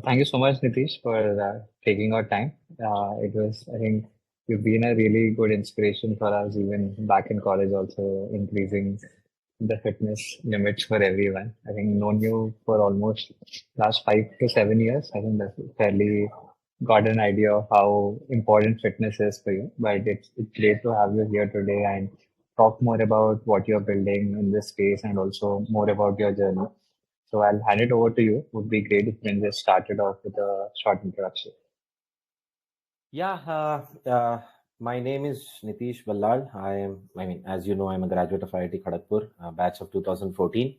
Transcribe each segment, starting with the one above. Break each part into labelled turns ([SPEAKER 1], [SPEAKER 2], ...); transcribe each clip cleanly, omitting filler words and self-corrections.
[SPEAKER 1] Thank you so much, Nitish, for taking our time. I think, you've been a really good inspiration for us, even back in college, also increasing the fitness limits for everyone. I think known you for almost last 5 to 7 years. I think that's fairly got an idea of how important fitness is for you. But it's great to have you here today and talk more about what you're building in this space and also more about your journey. So I'll hand it over to you. Would be great if you can just start it off with a short introduction.
[SPEAKER 2] Yeah, my name is Niteesh Balal. As you know, I'm a graduate of IIT Kharagpur, batch of 2014.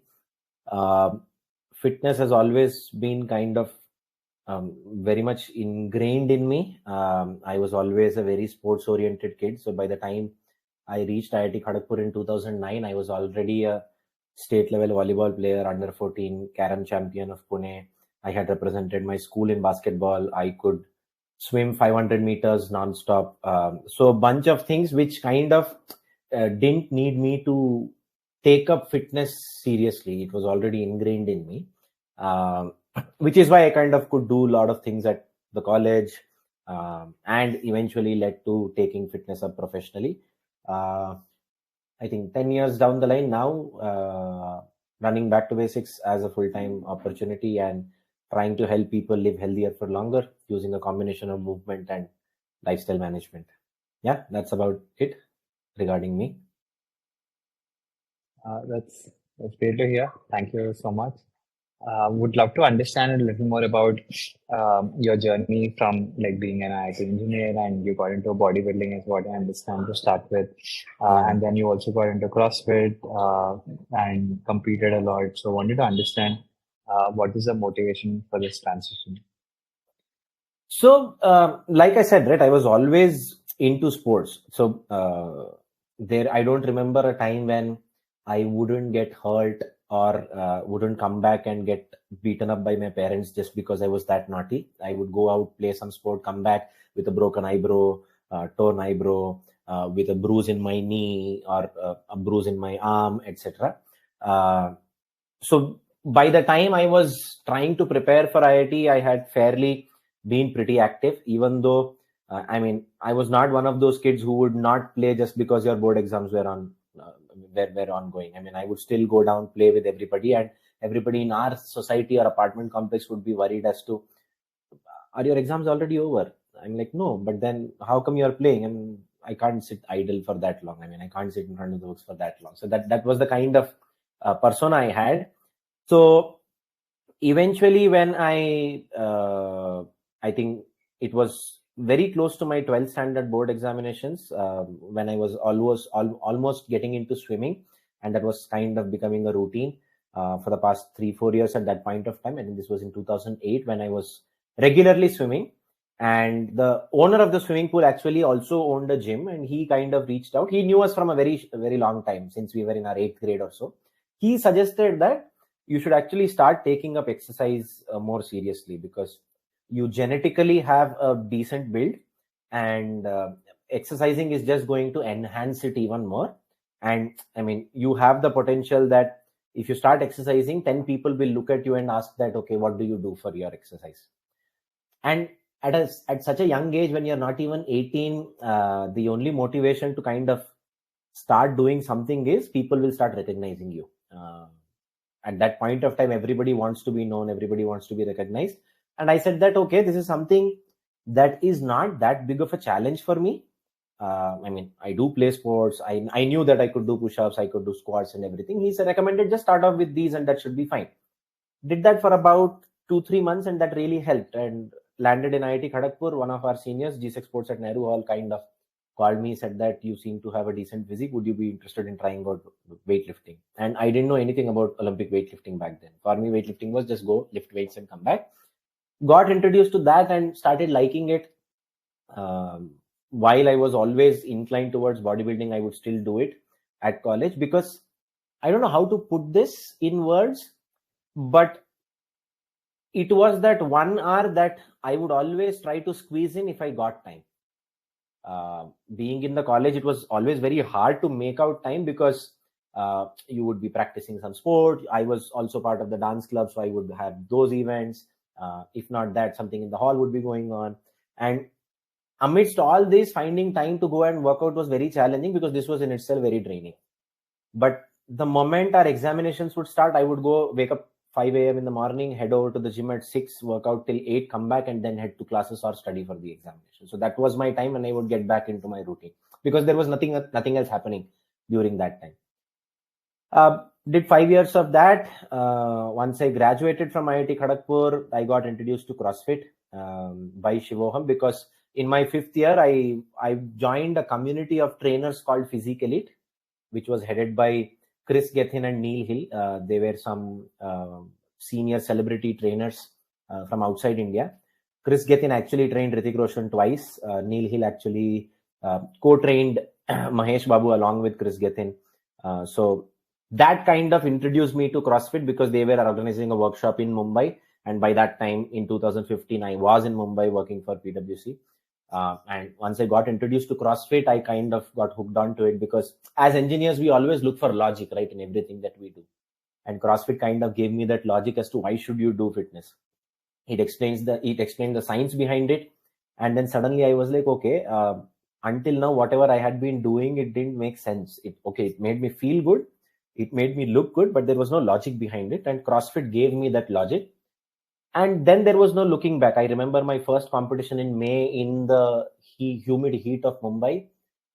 [SPEAKER 2] Um Fitness has always been kind of very much ingrained in me. I was always a very sports-oriented kid. So by the time I reached IIT Kharagpur in 2009, I was already a state-level volleyball player, under 14, carom champion of Pune. I had represented my school in basketball. I could swim 500 meters non-stop. So a bunch of things which kind of didn't need me to take up fitness seriously. It was already ingrained in me, which is why I kind of could do a lot of things at the college, and eventually led to taking fitness up professionally. Uh, I think 10 years down the line now, running back to basics as a full-time opportunity and trying to help people live healthier for longer using a combination of movement and lifestyle management. Yeah, that's about it regarding me.
[SPEAKER 1] That's great to hear. Thank you so much. Would love to understand a little more about your journey from like being an IT engineer and you got into bodybuilding is what I understand to start with.
[SPEAKER 2] Yeah.
[SPEAKER 1] And then you also got into CrossFit and competed a lot. So wanted to understand what is the motivation for this transition?
[SPEAKER 2] So, like I said, right, I was always into sports. So, I don't remember a time when I wouldn't get hurt or wouldn't come back and get beaten up by my parents just because I was that naughty. I would go out, play some sport, come back with a broken eyebrow, torn eyebrow, with a bruise in my knee or a bruise in my arm, etc. So by the time I was trying to prepare for IIT, I had fairly been pretty active, even though I was not one of those kids who would not play just because your board exams were ongoing. I mean, I would still go down, play with everybody, and everybody in our society or apartment complex would be worried as to, are your exams already over? I'm like, no, but then how come you're playing? And I can't sit idle for that long. I mean, I can't sit in front of the books for that long. So that was the kind of persona I had. So eventually, when I think it was very close to my 12th standard board examinations, when I was almost getting into swimming, and that was kind of becoming a routine for the past 3-4 years at that point of time. I think this was in 2008 when I was regularly swimming. And the owner of the swimming pool actually also owned a gym, and he kind of reached out. He knew us from a very long time, since we were in our 8th grade or so. He suggested that you should actually start taking up exercise more seriously, because you genetically have a decent build, and exercising is just going to enhance it even more. And I mean, you have the potential that if you start exercising, 10 people will look at you and ask that, okay, what do you do for your exercise? And at such a young age, when you're not even 18, the only motivation to kind of start doing something is people will start recognizing you. At that point of time, everybody wants to be known, everybody wants to be recognized. And I said that, okay, this is something that is not that big of a challenge for me. I mean, I do play sports. I knew that I could do push-ups, I could do squats and everything. He said, recommended just start off with these and that should be fine. Did that for about 2-3 months, and that really helped, and landed in IIT Kharagpur. One of our seniors, G6 Sports at Nehru Hall, kind of called me, said that you seem to have a decent physique, would you be interested in trying out weightlifting? And I didn't know anything about Olympic weightlifting back then. For me, weightlifting was just go lift weights and come back. Got introduced to that and started liking it. While I was always inclined towards bodybuilding, I would still do it at college, because I don't know how to put this in words, but it was that 1 hour that I would always try to squeeze in if I got time. Being in the college, it was always very hard to make out time, because you would be practicing some sport. I was also part of the dance club, so I would have those events. If not that, something in the hall would be going on. And amidst all this, finding time to go and work out was very challenging because this was in itself very draining. But the moment our examinations would start, I would go wake up 5 a.m. in the morning, head over to the gym at 6, work out till 8, come back, and then head to classes or study for the examination. So that was my time, and I would get back into my routine because there was nothing else happening during that time. Did 5 years of that. Once I graduated from IIT Kharagpur, I got introduced to CrossFit by Shivoham, because in my 5th year, I joined a community of trainers called Physique Elite, which was headed by Chris Gethin and Neil Hill. They were some senior celebrity trainers from outside India. Chris Gethin actually trained Hrithik Roshan twice. Neil Hill actually co-trained Mahesh Babu along with Chris Gethin. So that kind of introduced me to CrossFit because they were organizing a workshop in Mumbai. And by that time, in 2015, I was in Mumbai working for PwC. And once I got introduced to CrossFit, I kind of got hooked onto it, because as engineers, we always look for logic, right, in everything that we do. And CrossFit kind of gave me that logic as to why should you do fitness. It explained the science behind it. And then suddenly I was like, okay, until now, whatever I had been doing, it didn't make sense. It made me feel good. It made me look good, but there was no logic behind it. And CrossFit gave me that logic. And then there was no looking back. I remember my first competition in May in the humid heat of Mumbai.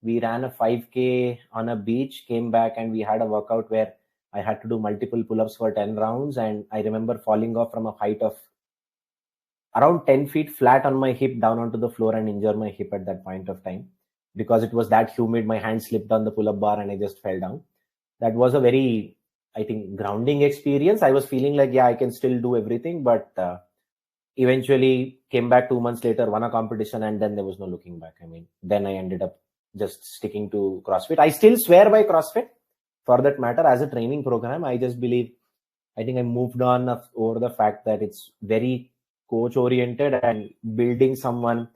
[SPEAKER 2] We ran a 5K on a beach, came back, and we had a workout where I had to do multiple pull-ups for 10 rounds. And I remember falling off from a height of around 10 feet flat on my hip down onto the floor and injure my hip at that point of time. Because it was that humid, my hand slipped on the pull-up bar and I just fell down. That was a very, I think, grounding experience. I was feeling like, yeah, I can still do everything, but eventually came back 2 months later, won a competition, and then there was no looking back. I mean, then I ended up just sticking to CrossFit. I still swear by CrossFit, for that matter, as a training program. I just believe, I think I moved on over the fact that it's very coach oriented, and building someone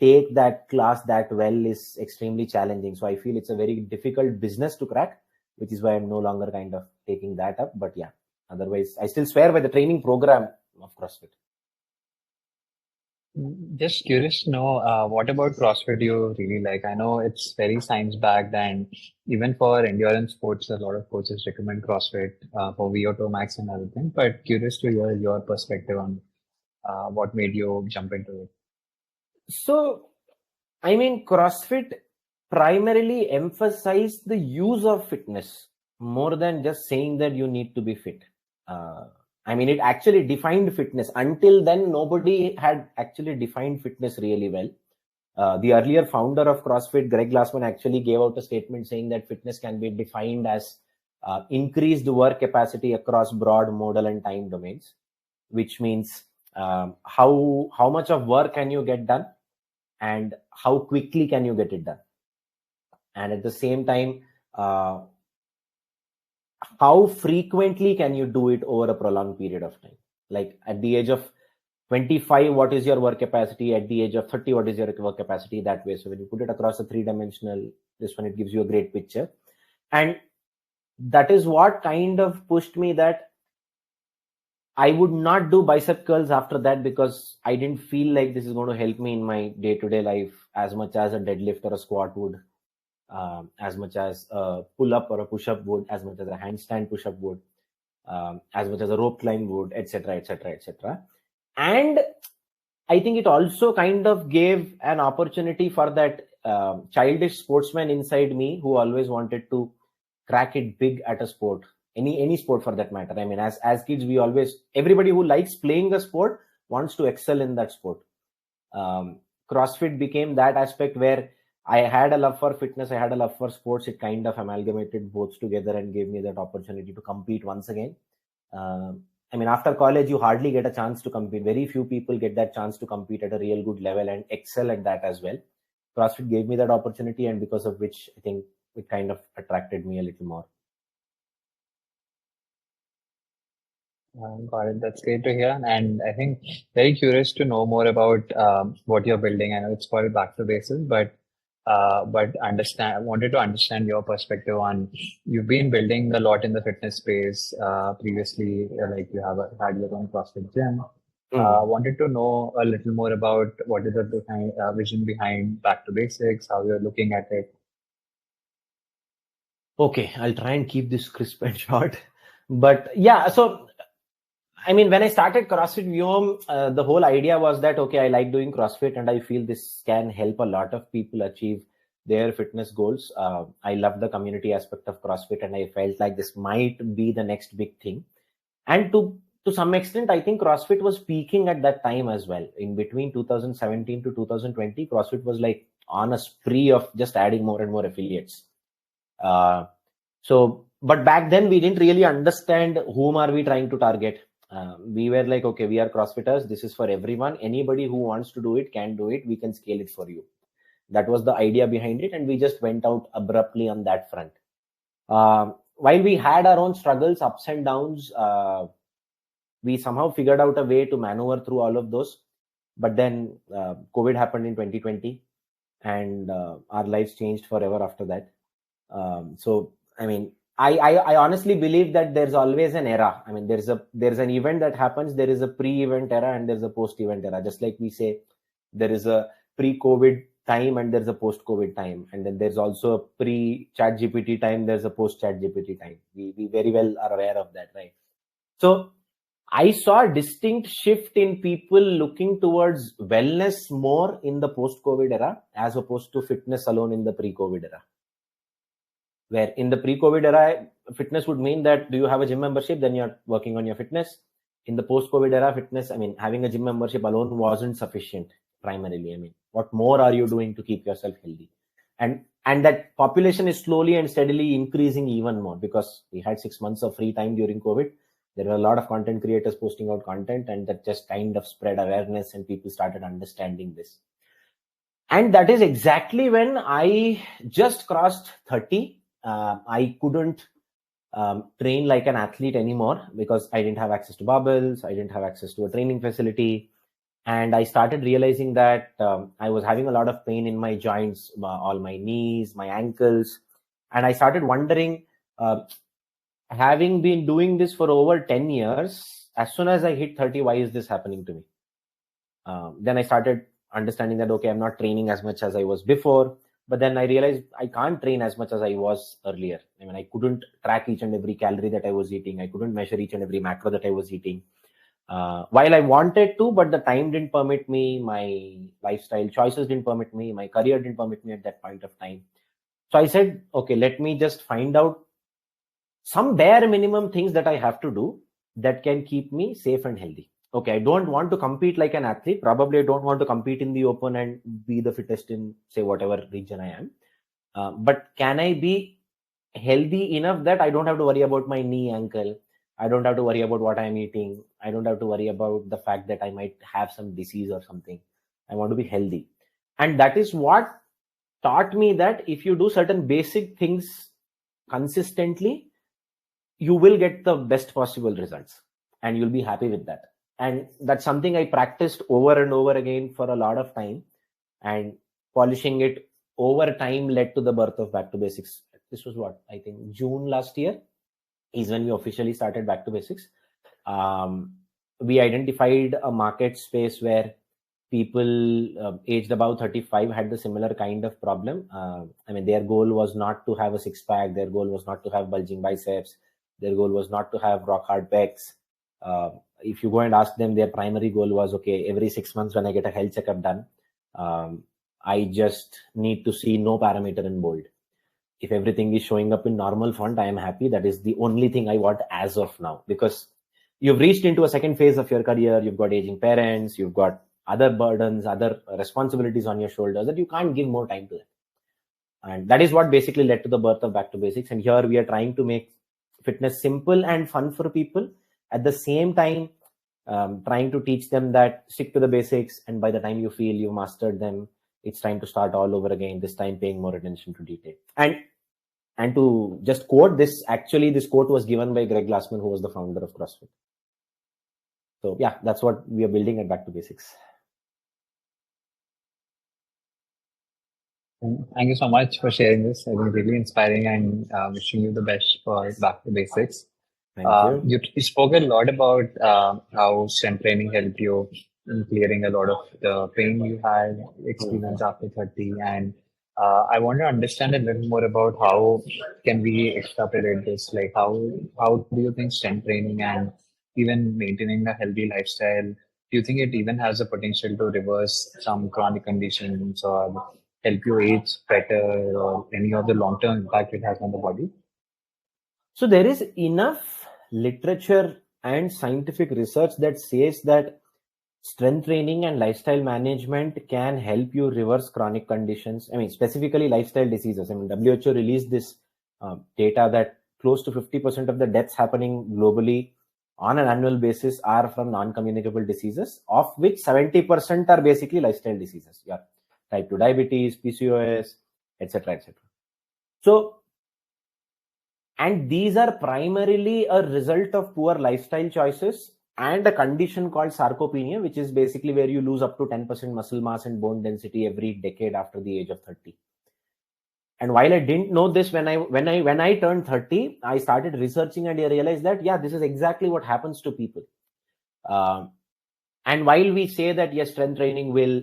[SPEAKER 2] take that class that well is extremely challenging. So I feel it's a very difficult business to crack, which is why I'm no longer kind of taking that up. But yeah, otherwise, I still swear by the training program of CrossFit.
[SPEAKER 1] Just curious to know, what about CrossFit do you really like? I know it's very science-backed, and even for endurance sports, a lot of coaches recommend CrossFit for VO2 max and everything. But curious to hear your perspective on what made you jump into it.
[SPEAKER 2] So, I mean, CrossFit primarily emphasized the use of fitness more than just saying that you need to be fit. I mean, it actually defined fitness. Until then, nobody had actually defined fitness really well. The earlier founder of CrossFit, Greg Glassman, actually gave out a statement saying that fitness can be defined as increased work capacity across broad modal and time domains, which means how much of work can you get done and how quickly can you get it done. And at the same time, how frequently can you do it over a prolonged period of time? Like at the age of 25, what is your work capacity? At the age of 30, what is your work capacity? That way. So when you put it across a 3-dimensional, this one, it gives you a great picture. And that is what kind of pushed me that I would not do bicep curls after that, because I didn't feel like this is going to help me in my day-to-day life as much as a deadlift or a squat would. As much as a pull-up or a push-up would, as much as a handstand push-up would, as much as a rope climb would, etc., etc., etc. And I think it also kind of gave an opportunity for that childish sportsman inside me who always wanted to crack it big at a sport, any sport for that matter. I mean, as kids, everybody who likes playing a sport wants to excel in that sport. CrossFit became that aspect where I had a love for fitness, I had a love for sports. It kind of amalgamated both together and gave me that opportunity to compete once again. I mean, after college, you hardly get a chance to compete. Very few people get that chance to compete at a real good level and excel at that as well. CrossFit gave me that opportunity, and because of which I think it kind of attracted me a little more.
[SPEAKER 1] Got it. That's great to hear. And I think very curious to know more about what you're building. I know it's called Back to Basics, but but wanted to understand your perspective on, you've been building a lot in the fitness space previously, like you have had your own CrossFit gym.
[SPEAKER 2] Mm.
[SPEAKER 1] Wanted to know a little more about what is the vision behind Back to Basics, how you're looking at it.
[SPEAKER 2] Okay, I'll try and keep this crisp and short. But yeah, so I mean, when I started CrossFit Vyom, the whole idea was that, okay, I like doing CrossFit and I feel this can help a lot of people achieve their fitness goals. I love the community aspect of CrossFit and I felt like this might be the next big thing. And to some extent, I think CrossFit was peaking at that time as well. In between 2017 to 2020, CrossFit was like on a spree of just adding more and more affiliates. Uh, but back then we didn't really understand whom are we trying to target. We were like, okay, we are CrossFitters. This is for everyone. Anybody who wants to do it can do it. We can scale it for you. That was the idea behind it. And we just went out abruptly on that front. While we had our own struggles, ups and downs, we somehow figured out a way to maneuver through all of those. But then COVID happened in 2020 and our lives changed forever after that. So, I mean, I honestly believe that there's always an era. I mean, there's an event that happens, there is a pre-event era and there's a post-event era. Just like we say, there is a pre-COVID time and there's a post-COVID time. And then there's also a pre-chat GPT time, there's a post-chat GPT time. We very well are aware of that, right? So I saw a distinct shift in people looking towards wellness more in the post-COVID era as opposed to fitness alone in the pre-COVID era. Where in the pre-COVID era, fitness would mean that do you have a gym membership, then you're working on your fitness. In the post-COVID era, fitness, I mean, having a gym membership alone wasn't sufficient primarily. I mean, what more are you doing to keep yourself healthy? And that population is slowly and steadily increasing even more because we had 6 months of free time during COVID. There were a lot of content creators posting out content and that just kind of spread awareness and people started understanding this. And that is exactly when I just crossed 30. I couldn't train like an athlete anymore because I didn't have access to barbells. I didn't have access to a training facility. And I started realizing that I was having a lot of pain in my joints, all my knees, my ankles. And I started wondering, having been doing this for over 10 years, as soon as I hit 30, why is this happening to me? Then I started understanding that, okay, I'm not training as much as I was before. But then I realized I can't train as much as I was earlier. I mean, I couldn't track each and every calorie that I was eating. I couldn't measure each and every macro that I was eating. While I wanted to, but the time didn't permit me, my lifestyle choices didn't permit me, my career didn't permit me at that point of time. So I said, okay, let me just find out some bare minimum things that I have to do that can keep me safe and healthy. Okay, I don't want to compete like an athlete. Probably I don't want to compete in the open and be the fittest in, say, whatever region I am. But can I be healthy enough that I don't have to worry about my knee, ankle? I don't have to worry about what I'm eating. I don't have to worry about the fact that I might have some disease or something. I want to be healthy. And that is what taught me that if you do certain basic things consistently, you will get the best possible results and you'll be happy with that. And that's something I practiced over and over again for a lot of time, and polishing it over time led to the birth of Back to Basics. This was what, I think June last year is when we officially started Back to Basics. We identified a market space where people aged above 35 had the similar kind of problem. I mean, their goal was not to have a six pack. Their goal was not to have bulging biceps. Their goal was not to have rock hard pecs. If you go and ask them, their primary goal was, okay, every 6 months when I get a health checkup done, I just need to see no parameter in bold. If everything is showing up in normal font, I am happy. That is the only thing I want as of now, because you've reached into a second phase of your career. You've got aging parents, you've got other burdens, other responsibilities on your shoulders that you can't give more time to that. And that is what basically led to the birth of Back to Basics. And here we are trying to make fitness simple and fun for people. At the same time, trying to teach them that stick to the basics, and by the time you feel you've mastered them, it's time to start all over again, this time paying more attention to detail. And to just quote this, actually this quote was given by Greg Glassman, who was the founder of CrossFit. So yeah, that's what we are building at Back to Basics.
[SPEAKER 1] Thank you so much for sharing this. I think really inspiring and wishing you the best for back to basics.
[SPEAKER 2] Thank you.
[SPEAKER 1] You spoke a lot about how strength training helped you in clearing a lot of the pain you had
[SPEAKER 2] Mhm.
[SPEAKER 1] experienced after 30. And I want to understand a little more about how can we extrapolate this? Like how do you think strength training and even maintaining a healthy lifestyle, do you think it even has the potential to reverse some chronic conditions or help you age better or any of the long-term impact it has on the body?
[SPEAKER 2] So there is enough literature and scientific research that says that strength training and lifestyle management can help you reverse chronic conditions. I mean, specifically lifestyle diseases. I mean, WHO released this data that close to 50% of the deaths happening globally on an annual basis are from non-communicable diseases, of which 70% are basically lifestyle diseases. Yeah, type 2 diabetes, PCOS, etc., etc. So, and these are primarily a result of poor lifestyle choices and a condition called sarcopenia, which is basically where you lose up to 10% muscle mass and bone density every decade after the age of 30. And while I didn't know this when I turned 30, I started researching and I realized that yeah, this is exactly what happens to people. Uh, and while we say that yes, strength training will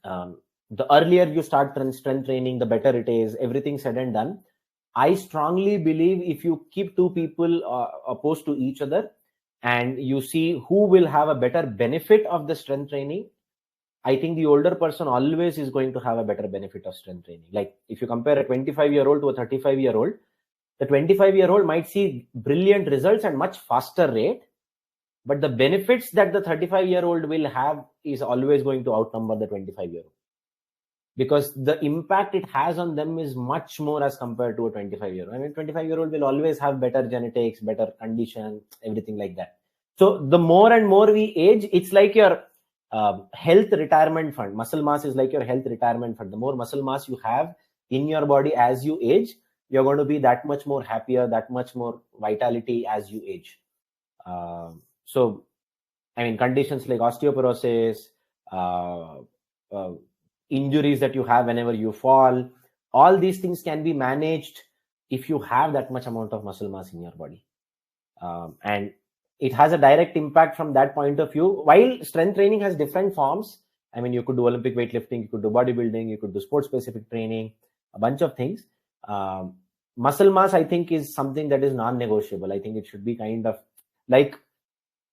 [SPEAKER 2] the earlier you start strength training, the better it is, everything said and done, I strongly believe if you keep two people opposed to each other and you see who will have a better benefit of the strength training, I think the older person always is going to have a better benefit of strength training. Like if you compare a 25-year-old to a 35-year-old, the 25-year-old might see brilliant results and much faster rate, but the benefits that the 35-year-old will have is always going to outnumber the 25-year-old, because the impact it has on them is much more as compared to a 25-year-old. I mean, 25-year-old will always have better genetics, better condition, everything like that. So the more and more we age, it's like your health retirement fund. Muscle mass is like your health retirement fund. The more muscle mass you have in your body as you age, you're going to be that much more happier, that much more vitality as you age. So I mean, conditions like osteoporosis, uh, uh, injuries that you have whenever you fall, all these things can be managed if you have that much amount of muscle mass in your body. And it has a direct impact from that point of view. While strength training has different forms, I mean, you could do Olympic weightlifting, you could do bodybuilding, you could do sports specific training, a bunch of things. Muscle mass, I think, is something that is non-negotiable. I think it should be kind of like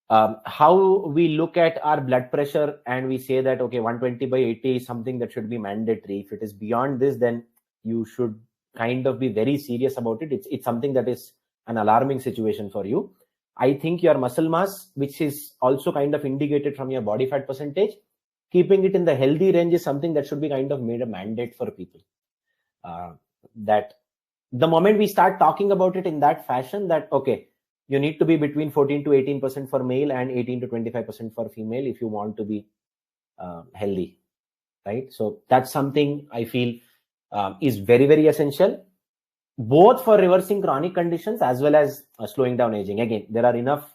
[SPEAKER 2] how we look at our blood pressure and we say that okay, 120/80 is something that should be mandatory. If it is beyond this, then you should kind of be very serious about it. It's something that is an alarming situation for you. I think your muscle mass, which is also kind of indicated from your body fat percentage, keeping it in the healthy range is something that should be kind of made a mandate for people. That the moment we start talking about it in that fashion, that okay, you need to be between 14 to 18% for male and 18 to 25% for female if you want to be healthy, right? So that's something I feel is very, very essential, both for reversing chronic conditions as well as slowing down aging. Again, there are enough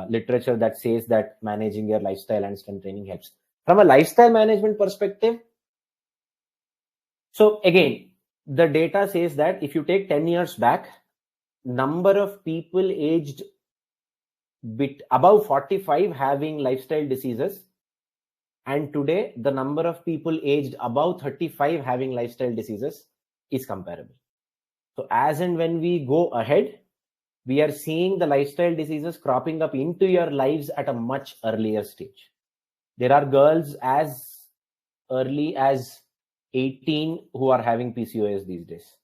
[SPEAKER 2] literature that says that managing your lifestyle and strength training helps. From a lifestyle management perspective, so again, the data says that if you take 10 years back, number of people aged above 45 having lifestyle diseases, and today the number of people aged above 35 having lifestyle diseases is comparable. So as and when we go ahead, we are seeing the lifestyle diseases cropping up into your lives at a much earlier stage. There are girls as early as 18 who are having PCOS these days.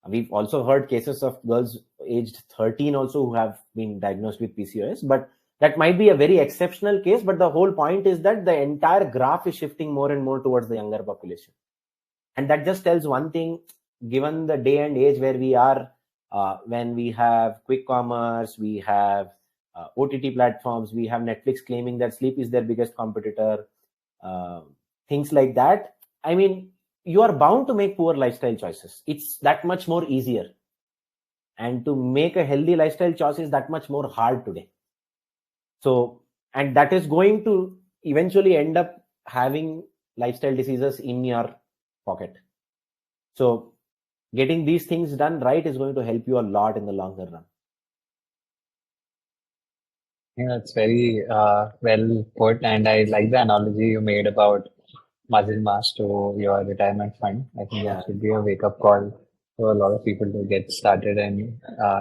[SPEAKER 2] We've also heard cases of girls aged 13 also who have been diagnosed with PCOS, but that might be a very exceptional case. But the whole point is that the entire graph is shifting more and more towards the younger population. And that just tells one thing, given the day and age where we are, when we have quick commerce, we have OTT platforms, we have Netflix claiming that sleep is their biggest competitor, things like that. I mean, you are bound to make poor lifestyle choices. It's that much more easier. And to make a healthy lifestyle choice is that much more hard today. So, and that is going to eventually end up having lifestyle diseases in your pocket. So getting these things done right is going to help you a lot in the longer run.
[SPEAKER 1] Yeah, it's very well put, and I like the analogy you made about muscle mass to your retirement fund. I think
[SPEAKER 2] Yeah.
[SPEAKER 1] that should be a wake-up call for a lot of people to get started and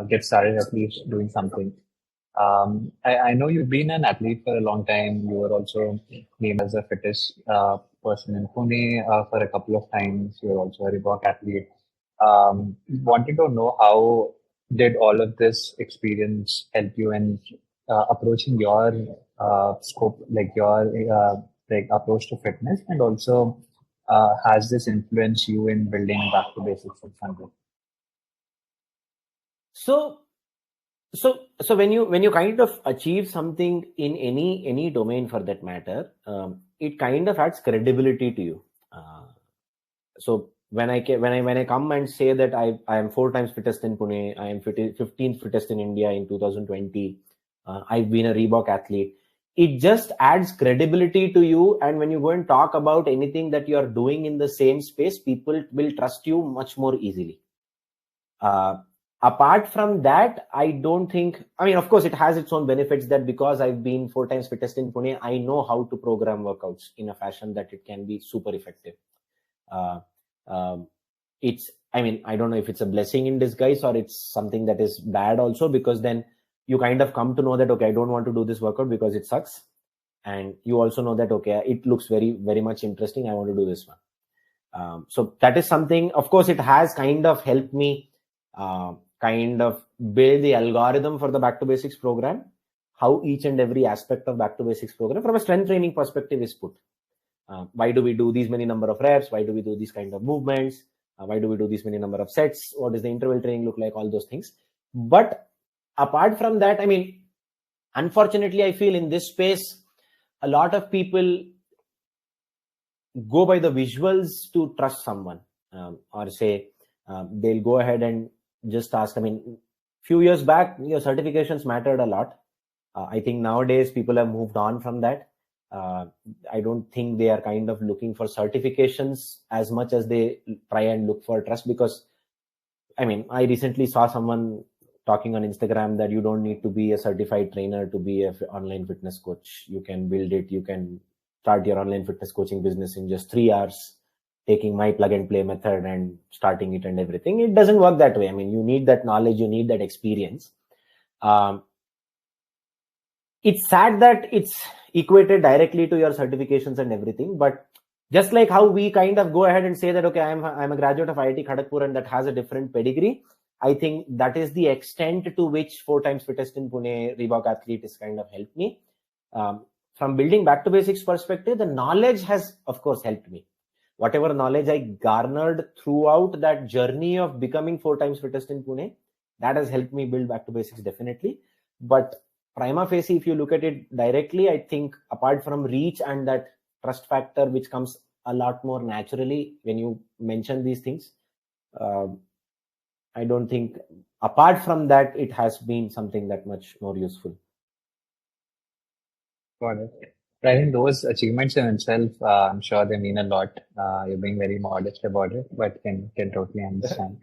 [SPEAKER 1] get started at least doing something. I know you've been an athlete for a long time. You were also named as the fittest person in Pune for a couple of times. You were also a Reebok athlete. Wanted to know how did all of this experience help you in approaching your scope, like your like approach to fitness, and also has this influenced you in building back to basics of something?
[SPEAKER 2] So so when you kind of achieve something in any domain for that matter, it kind of adds credibility to you. So when I come and say that I am 4 times fittest in Pune, I am 15th fittest in India in 2020, I've been a Reebok athlete, it just adds credibility to you. And when you go and talk about anything that you are doing in the same space, people will trust you much more easily. Apart from that, I don't think, I mean, of course, it has its own benefits that because I've been 4 times fittest in Pune, I know how to program workouts in a fashion that it can be super effective. Uh, it's, I mean, I don't know if it's a blessing in disguise or it's something that is bad also, because then you kind of come to know that, okay, I don't want to do this workout because it sucks. And you also know that, okay, it looks very, very much interesting. I want to do this one. So that is something, of course, it has kind of helped me kind of build the algorithm for the Back to Basics program, how each and every aspect of Back to Basics program from a strength training perspective is put. Why do we do these many number of reps? Why do we do these kind of movements? Why do we do these many number of sets? What does the interval training look like? All those things. But apart from that, I mean, unfortunately, I feel in this space, a lot of people go by the visuals to trust someone, or say they'll go ahead and just ask. I mean, few years back, your certifications mattered a lot. I think nowadays people have moved on from that. I don't think they are kind of looking for certifications as much as they try and look for trust, because I mean, I recently saw someone talking on Instagram that you don't need to be a certified trainer to be an online fitness coach. You can build it. You can start your online fitness coaching business in just 3 hours, taking my plug and play method and starting it and everything. It doesn't work that way. I mean, you need that knowledge, you need that experience. It's sad that it's equated directly to your certifications and everything, but just like how we kind of go ahead and say that, okay, I'm a graduate of IIT Kharagpur and that has a different pedigree, I think that is the extent to which 4 times fittest in Pune Reebok athlete has kind of helped me. From building Back to Basics perspective, the knowledge has, of course, helped me. Whatever knowledge I garnered throughout that journey of becoming 4 times fittest in Pune, that has helped me build Back to Basics definitely. But prima facie, if you look at it directly, I think apart from reach and that trust factor, which comes a lot more naturally when you mention these things, I don't think apart from that, it has been something that much more useful.
[SPEAKER 1] Got it. But I think those achievements in itself, I'm sure they mean a lot. You're being very modest about it, but can totally understand.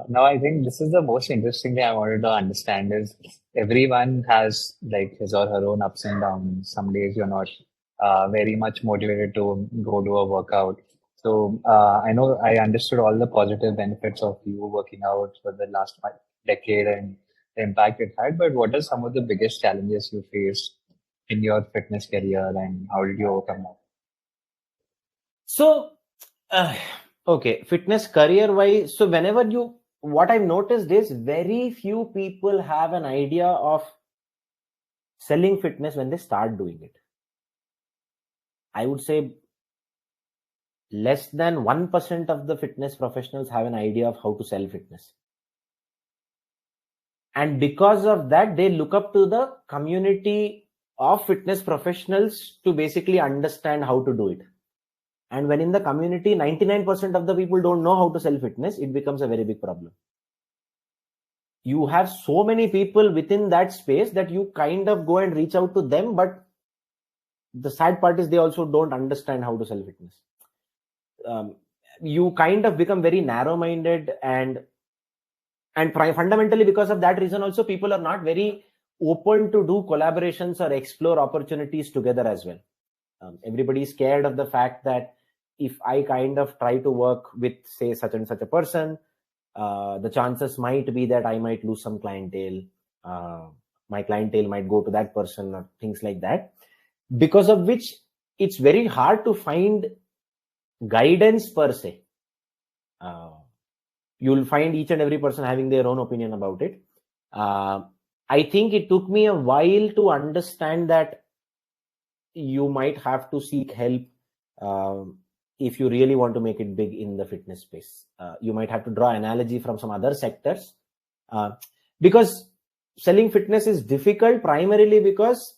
[SPEAKER 1] Now, I think this is the most interesting thing I wanted to understand is everyone has like his or her own ups and downs. Some days you're not very much motivated to go do a workout. So I know I understood all the positive benefits of you working out for the last decade and the impact it had. But what are some of the biggest challenges you faced in your fitness career, and how did you overcome that?
[SPEAKER 2] So, okay, fitness career wise. So, what I've noticed is very few people have an idea of selling fitness when they start doing it. I would say less than 1% of the fitness professionals have an idea of how to sell fitness. And because of that, they look up to the community of fitness professionals to basically understand how to do it. And when in the community, 99% of the people don't know how to sell fitness, it becomes a very big problem. You have so many people within that space that you kind of go and reach out to them, but the sad part is they also don't understand how to sell fitness. you kind of become very narrow-minded, and fundamentally because of that reason also, people are not very open to do collaborations or explore opportunities together as well. Everybody is scared of the fact that if I kind of try to work with, say, such and such a person, the chances might be that I might lose some clientele. My clientele might go to that person or things like that, because of which it's very hard to find guidance per se. You'll find each and every person having their own opinion about it. I think it took me a while to understand that you might have to seek help if you really want to make it big in the fitness space. You might have to draw analogy from some other sectors, because selling fitness is difficult primarily because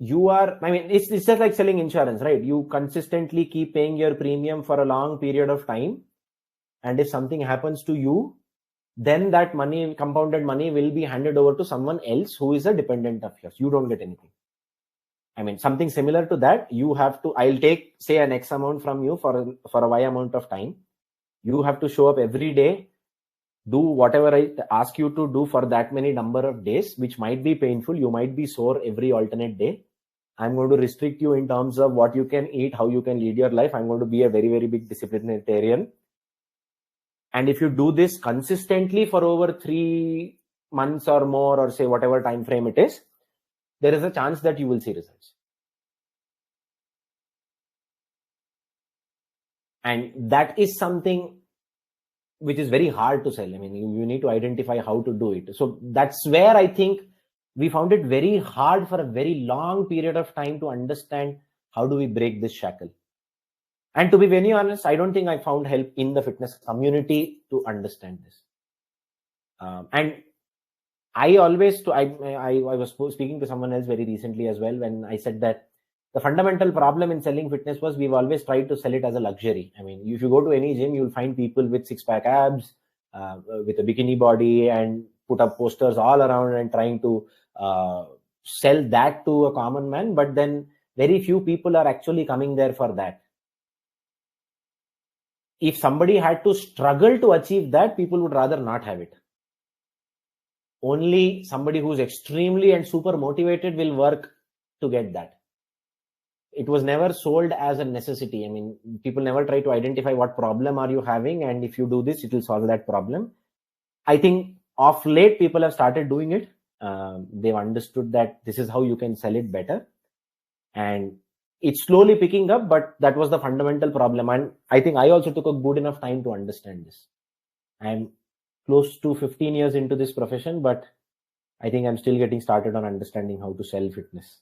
[SPEAKER 2] it's just like selling insurance, right? You consistently keep paying your premium for a long period of time, and if something happens to you, then that money, compounded money, will be handed over to someone else who is a dependent of yours. You don't get anything. Something similar to that. I'll take, say, an X amount from you for a Y amount of time. You have to show up every day, do whatever I ask you to do for that many number of days, which might be painful. You might be sore every alternate day. I'm going to restrict you in terms of what you can eat, how you can lead your life. I'm going to be a very, very big disciplinarian. And if you do this consistently for over 3 months or more, or say whatever time frame it is, there is a chance that you will see results. And that is something which is very hard to sell. You need to identify how to do it. So that's where I think we found it very hard for a very long period of time to understand how do we break this shackle. And to be very honest, I don't think I found help in the fitness community to understand this. And I was speaking to someone else very recently as well, when I said that the fundamental problem in selling fitness was we've always tried to sell it as a luxury. If you go to any gym, you'll find people with six-pack abs, with a bikini body, and put up posters all around and trying to sell that to a common man. But then very few people are actually coming there for that. If somebody had to struggle to achieve that, people would rather not have it. Only somebody who's extremely and super motivated will work to get that. It was never sold as a necessity. People never try to identify what problem are you having, and if you do this, it will solve that problem. I think of late, people have started doing it. They've understood that this is how you can sell it better. And it's slowly picking up, but that was the fundamental problem. And I think I also took a good enough time to understand this. I'm close to 15 years into this profession, but I think I'm still getting started on understanding how to sell fitness.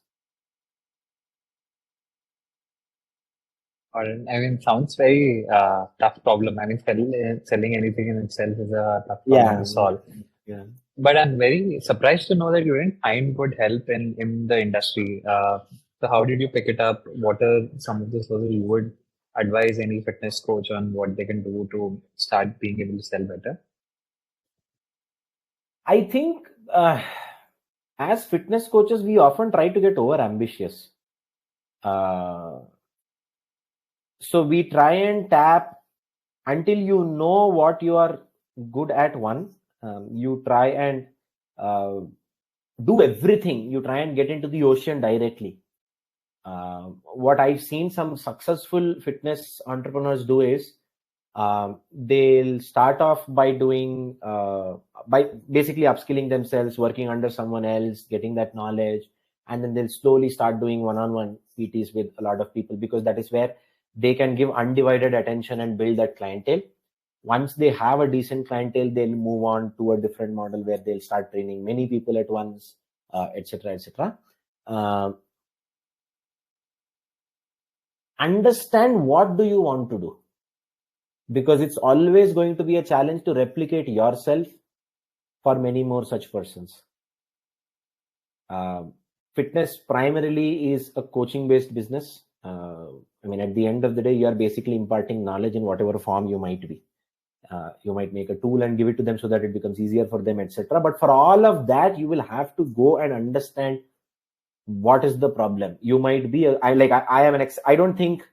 [SPEAKER 1] Sounds very tough problem. Selling anything in itself is a tough problem to solve.
[SPEAKER 2] Yeah.
[SPEAKER 1] But I'm very surprised to know that you didn't find good help in the industry. So how did you pick it up? What are some of the sources you would advise any fitness coach on what they can do to start being able to sell better?
[SPEAKER 2] I think as fitness coaches, we often try to get over ambitious. So we try and tap until you know what you are good at. You try and do everything. You try and get into the ocean directly. What I've seen some successful fitness entrepreneurs do is they'll start off by doing by basically upskilling themselves, working under someone else, getting that knowledge, and then they'll slowly start doing one-on-one PTs with a lot of people, because that is where they can give undivided attention and build that clientele. Once they have a decent clientele, they'll move on to a different model where they'll start training many people at once, etc., etc. Understand what do you want to do, because it's always going to be a challenge to replicate yourself for many more such persons. Fitness primarily is a coaching-based business. At the end of the day, you are basically imparting knowledge in whatever form you might be. You might make a tool and give it to them so that it becomes easier for them, etc. But for all of that, you will have to go and understand what is the problem. You might be I don't think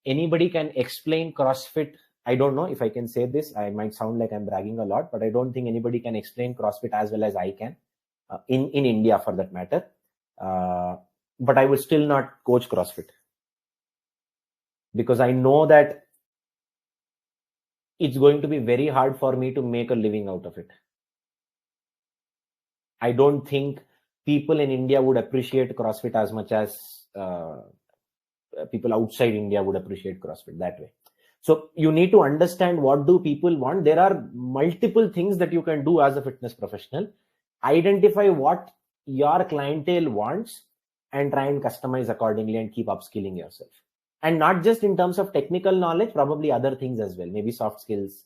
[SPEAKER 2] anybody can explain CrossFit. I don't know if I can say this. I might sound like I'm bragging a lot, but I don't think anybody can explain CrossFit as well as I can in India, for that matter. But I would still not coach CrossFit because I know that it's going to be very hard for me to make a living out of it. I don't think people in India would appreciate CrossFit as much as people outside India would appreciate CrossFit that way. So you need to understand what do people want. There are multiple things that you can do as a fitness professional. Identify what your clientele wants and try and customize accordingly and keep upskilling yourself. And not just in terms of technical knowledge, probably other things as well. Maybe soft skills,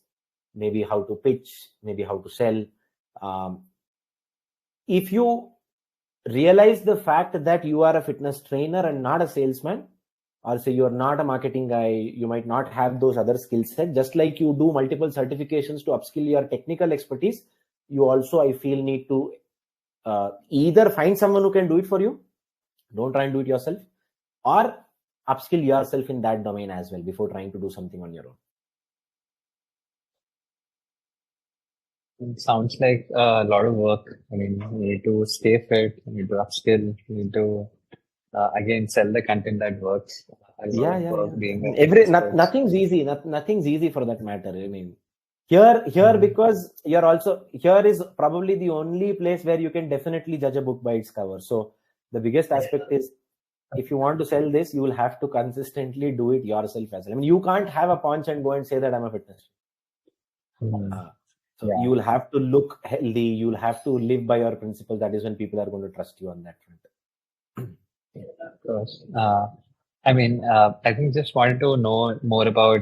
[SPEAKER 2] maybe how to pitch, maybe how to sell. If you realize the fact that you are a fitness trainer and not a salesman, or say you're not a marketing guy, you might not have those other skill sets. Just like you do multiple certifications to upskill your technical expertise, you also, I feel, need to either find someone who can do it for you, don't try and do it yourself, or upskill yourself in that domain as well before trying to do something on your own.
[SPEAKER 1] It sounds like a lot of work. I mean, you need to stay fit, you need to upskill, you need to again sell the content that works.
[SPEAKER 2] Nothing's easy. Nothing's easy for that matter. I mean, here because you're also here is probably the only place where you can definitely judge a book by its cover. So the biggest aspect is, if you want to sell this, you will have to consistently do it yourself as well. I mean, you can't have a punch and go and say that I'm a fitness. You will have to look healthy. You will have to live by your principles. That is when people are going to trust you on that front.
[SPEAKER 1] Of course. I mean, I think just wanted to know more about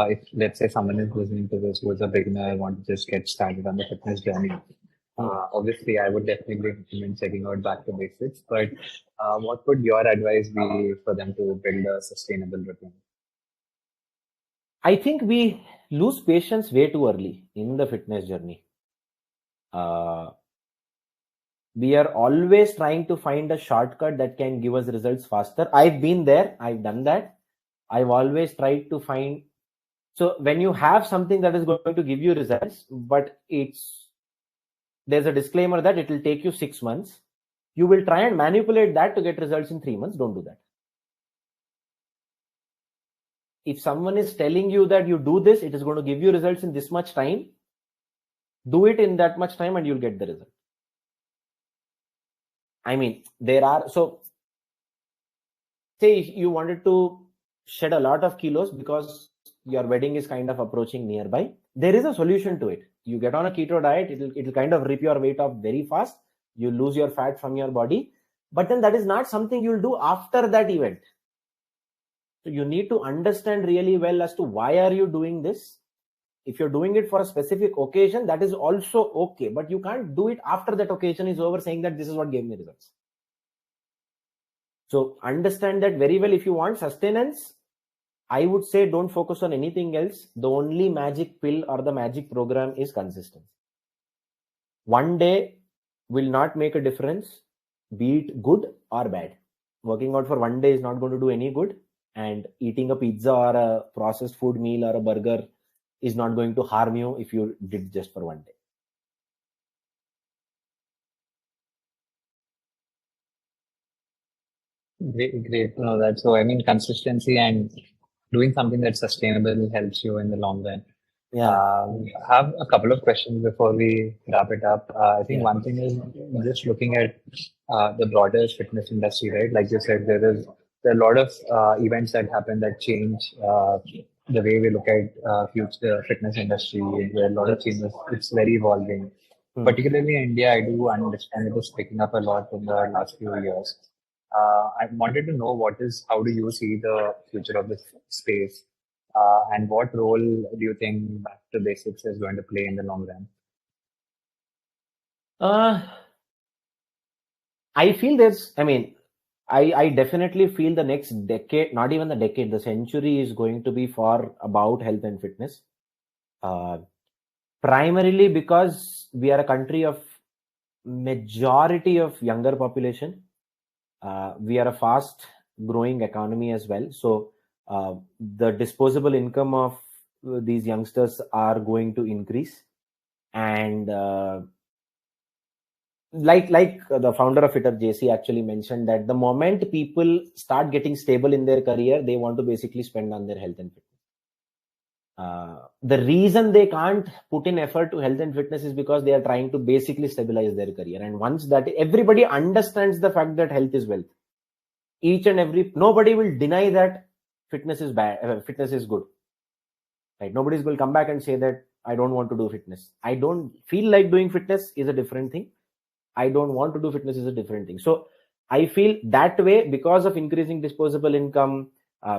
[SPEAKER 1] if, let's say, someone is listening to this who is a beginner, want to just get started on the fitness journey. Obviously, I would definitely recommend checking out Back to Basics. But what would your advice be for them to build a sustainable routine?
[SPEAKER 2] I think we lose patience way too early in the fitness journey. We are always trying to find a shortcut that can give us results faster. I've been there. I've done that. I've always tried to find. So when you have something that is going to give you results, but there's a disclaimer that it will take you 6 months. You will try and manipulate that to get results in 3 months. Don't do that. If someone is telling you that you do this, it is going to give you results in this much time, do it in that much time and you'll get the result. I mean, say if you wanted to shed a lot of kilos because your wedding is kind of approaching nearby, there is a solution to it. You get on a keto diet, it'll kind of rip your weight off very fast. You lose your fat from your body, but then that is not something you'll do after that event. So you need to understand really well as to why are you doing this. If you're doing it for a specific occasion, that is also okay, but you can't do it after that occasion is over saying that this is what gave me results. So understand that very well. If you want sustenance, I would say don't focus on anything else. The only magic pill or the magic program is consistency. One day will not make a difference, be it good or bad. Working out for one day is not going to do any good, and eating a pizza or a processed food meal or a burger is not going to harm you if you did just for one day.
[SPEAKER 1] Great to know that. So, I mean, consistency and doing something that's sustainable helps you in the long run. I have a couple of questions before we wrap it up. I think one thing is just looking at the broader fitness industry, right? Like you said, there are a lot of events that happen that change the way we look at future fitness industry. There are a lot of changes. It's very evolving. Particularly in India, I do understand it is picking up a lot in the last few years. I wanted to know how do you see the future of this space? And what role do you think Back to Basics is going to play in the long run?
[SPEAKER 2] I feel I definitely feel the next decade, not even the decade, the century is going to be for about health and fitness. Primarily because we are a country of majority of younger population. We are a fast growing economy as well. So the disposable income of these youngsters are going to increase, and like the founder of Fitter, JC, actually mentioned that the moment people start getting stable in their career, they want to basically spend on their health and fitness. The reason they can't put in effort to health and fitness is because they are trying to basically stabilize their career. And once that, everybody understands the fact that health is wealth. Nobody will deny that fitness is bad, fitness is good. Right? Nobody's will come back and say that I don't want to do fitness. I don't feel like doing fitness is a different thing. I don't want to do fitness is a different thing. So I feel that way, because of increasing disposable income,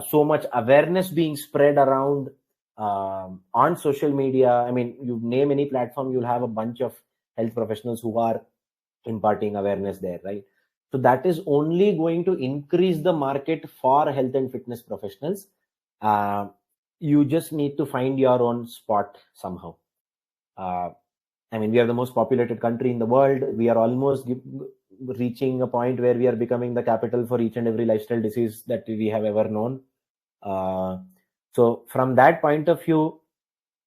[SPEAKER 2] so much awareness being spread around on social media. I mean, you name any platform, you'll have a bunch of health professionals who are imparting awareness there, right? So that is only going to increase the market for health and fitness professionals. You just need to find your own spot somehow. I mean, we are the most populated country in the world. We are almost reaching a point where we are becoming the capital for each and every lifestyle disease that we have ever known. So from that point of view,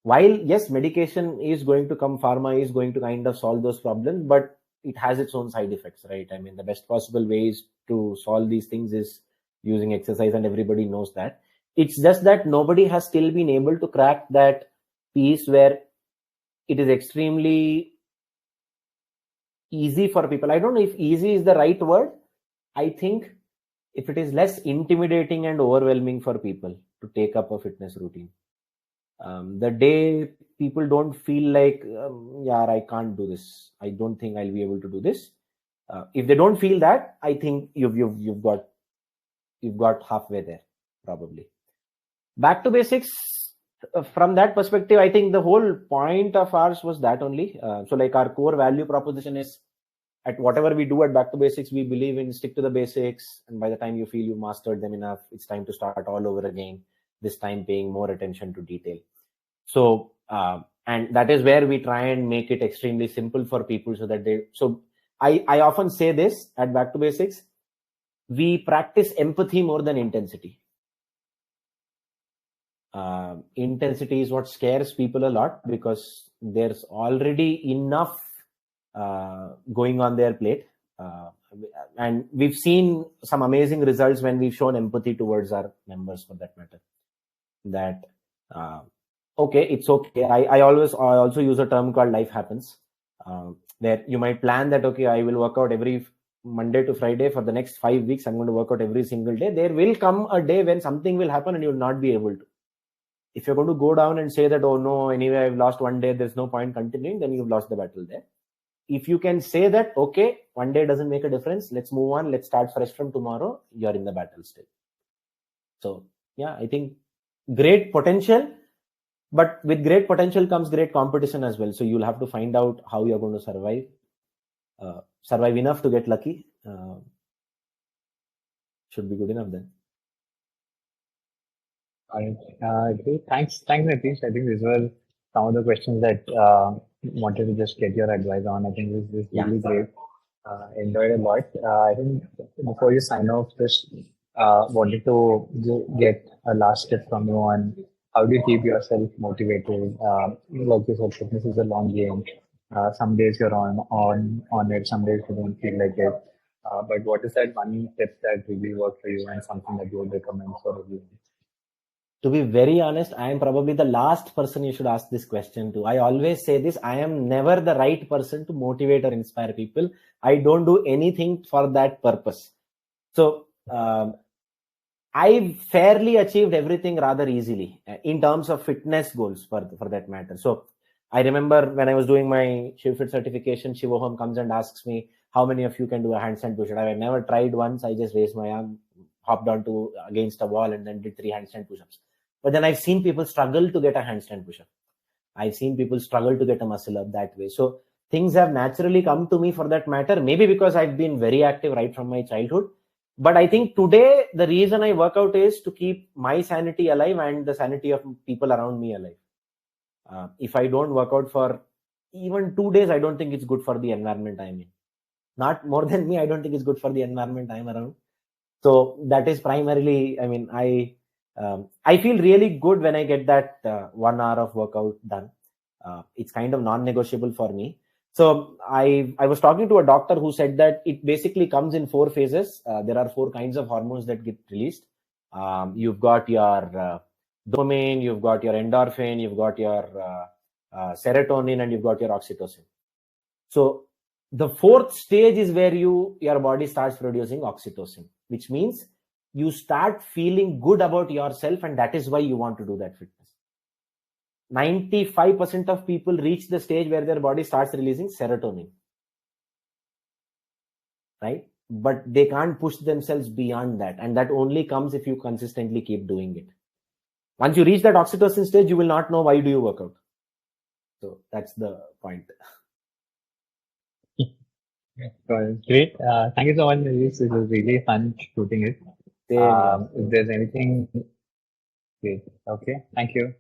[SPEAKER 2] while yes, medication is going to come, pharma is going to kind of solve those problems, but it has its own side effects, right? I mean, the best possible ways to solve these things is using exercise, and everybody knows that. It's just that nobody has still been able to crack that piece where it is extremely easy for people. I don't know if easy is the right word. I think if it is less intimidating and overwhelming for people to take up a fitness routine. The day people don't feel like, yeah, I can't do this, I don't think I'll be able to do this. If they don't feel that, I think you've got halfway there, probably. Back to basics. From that perspective, I think the whole point of ours was that only. So like our core value proposition is, at whatever we do at Back to Basics, we believe in stick to the basics, and by the time you feel you mastered them enough, it's time to start all over again, this time paying more attention to detail. So and that is where we try and make it extremely simple for people, so that I often say this at Back to Basics: we practice empathy more than intensity. Intensity is what scares people a lot, because there's already enough going on their plate, and we've seen some amazing results when we've shown empathy towards our members, for that matter. That okay, it's okay. I also use a term called life happens, where you might plan that, okay, I will work out every Monday to Friday for the next 5 weeks. I'm going to work out every single day. There will come a day when something will happen and you will not be able to. If you're going to go down and say that, oh no, anyway, I've lost one day, there's no point continuing, then you've lost the battle there. If you can say that, okay, one day doesn't make a difference, let's move on, let's start fresh from tomorrow, you're in the battle still. So yeah, I think great potential, but with great potential comes great competition as well. So you'll have to find out how you're going to survive enough to get lucky. Should be good enough then.
[SPEAKER 1] Great. Thanks, Niteesh. I think these were some of the questions that wanted to just get your advice on. I think this is really great. Enjoyed a lot. I think before you sign off, just wanted to get a last tip from you on how do you keep yourself motivated. Like you said, fitness is a long game. Some days you're on it, some days you don't feel like it. But what is that one tip that really worked for you and something that you would recommend for everyone?
[SPEAKER 2] To be very honest, I am probably the last person you should ask this question to. I always say this: I am never the right person to motivate or inspire people. I don't do anything for that purpose. So I fairly achieved everything rather easily in terms of fitness goals, for that matter. So I remember when I was doing my ShivFit certification, Shivoham comes and asks me, how many of you can do a handstand push-up? I never tried once. I just raised my arm, hopped onto against a wall, and then did 3 handstand push-ups. But then I've seen people struggle to get a handstand push-up. I've seen people struggle to get a muscle up that way. So things have naturally come to me, for that matter, maybe because I've been very active right from my childhood. But I think today the reason I work out is to keep my sanity alive and the sanity of people around me alive. If I don't work out for even 2 days, I don't think it's good for the environment I'm in. Not more than me, I don't think it's good for the environment I'm around. So that is primarily, I mean, I I feel really good when I get that 1 hour of workout done. It's kind of non-negotiable for me. So I was talking to a doctor who said that it basically comes in 4 phases. There are 4 kinds of hormones that get released. You've got your dopamine, you've got your endorphin, you've got your serotonin, and you've got your oxytocin. So the 4th stage is where your body starts producing oxytocin, which means you start feeling good about yourself, and that is why you want to do that fitness. 95% of people reach the stage where their body starts releasing serotonin, right? But they can't push themselves beyond that, and that only comes if you consistently keep doing it. Once you reach that oxytocin stage, you will not know why do you work out. So that's the point.
[SPEAKER 1] Great. Thank you so much, Nitish. It was really fun shooting it.
[SPEAKER 2] Same, yeah.
[SPEAKER 1] If there's anything, great. Okay. Thank you.